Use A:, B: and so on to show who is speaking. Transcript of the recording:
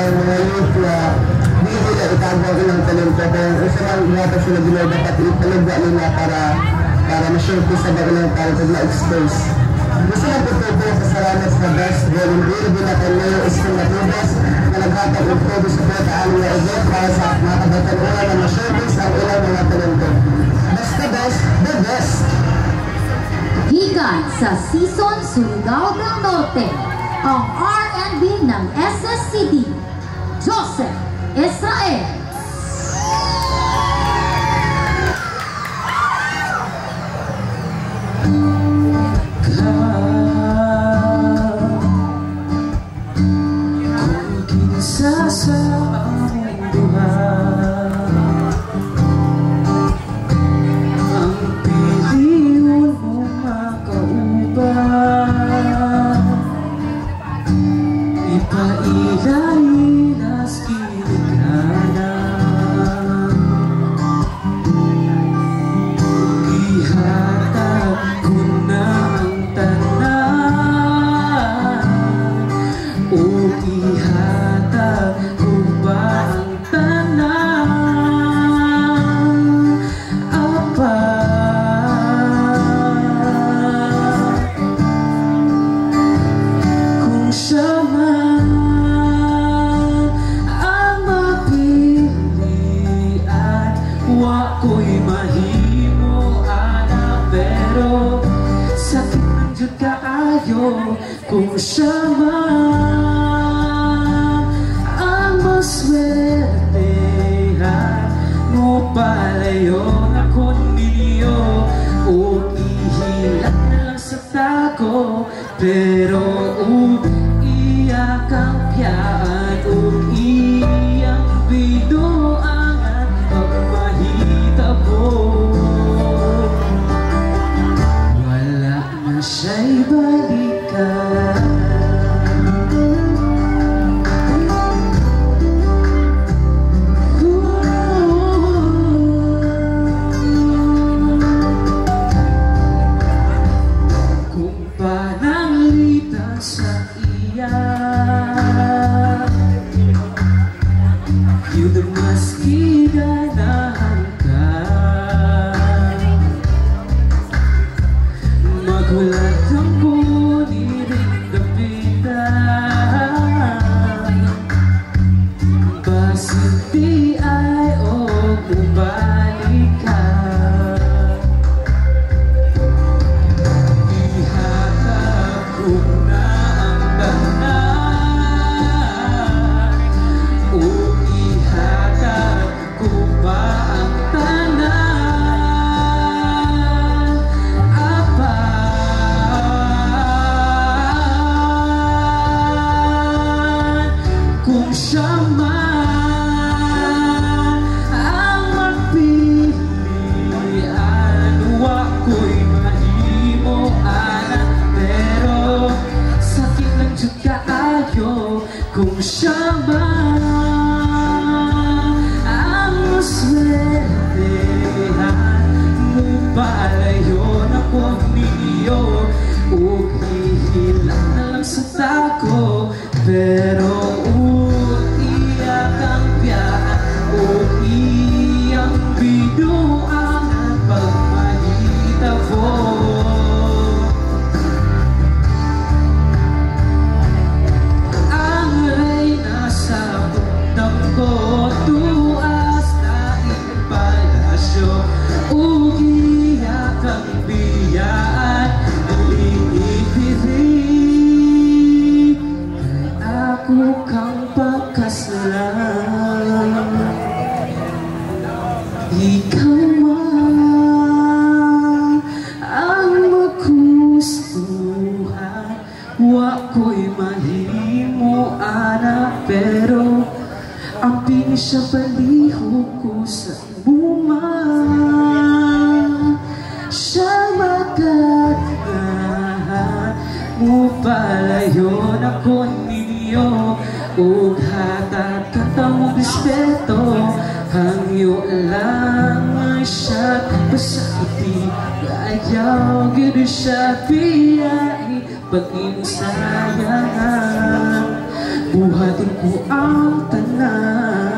A: ang mga youth na hindi nila itago ang ilang talento. Kung isa lang ihatag sila Ginoo, dapat italagwa nila para ma-showcase sa ilang talento na expose. Gusto lang po po sa salamat sa best volunteer din natin ngayon School Matubas na naghatag ng todo sa po kaano na event para sa mga kabatanunan na ma-showcase ang ilang mga talento. Basta best, the best!
B: Gikan sa Season Surigao del Norte, ang R&B ng SSCD, Joeseph Israel.
C: Kung kinsa sa aming buhay, ang piliyon mo makaubay, ipailalas kinikanan, ihatag ko na ang tanan, o ihatag ko ba ang tanan, Apan, kung siya man ang mapilian, wa ko'y mahimo ana, pero sakit ng Diyod kaayo. Kung siya man ang maswertehan, mo palayo ako ninyo, o ihilat na lang sa tako, pero iyak ang piyaan, o iyang binuang at pagmahitabo. Wala na siya'y balikan. Kung pananglitan sa iya, yun ang mas kinanahan ka. Magulat ang puniring dapitan, basit di ay o bumalik ka. Ihatag ko na ang tanan, o ihatag ko ba ang tanan, Apan, kung siya man ang magpilian, wa ko'y mahimo ana, pero sakit ng Diyod kaayo. Kung siya man ang maswertehan, mo palayo na ko ninyo, o hihilang na lang sa tako, pero iyak ang piyaan, o iyang binuang at pagmahitabo. Ang reyna sa bundang ko, tuas na ipalasyo, o iyak ang biyaan, liipiri, kay ako kang pagkaslan. Ikaw man ang maggustuhan, wa ko'y mahimo ana, pero ang pingin siya baliho ko sa buman. Siya magkatahan, mo palayo na ko ninyo, o hatag katawang respeto, hangyo lang ay siya pasakiti, ayaw gano'n siya biyay, pag-insayangan, buhatin ko ang tanan.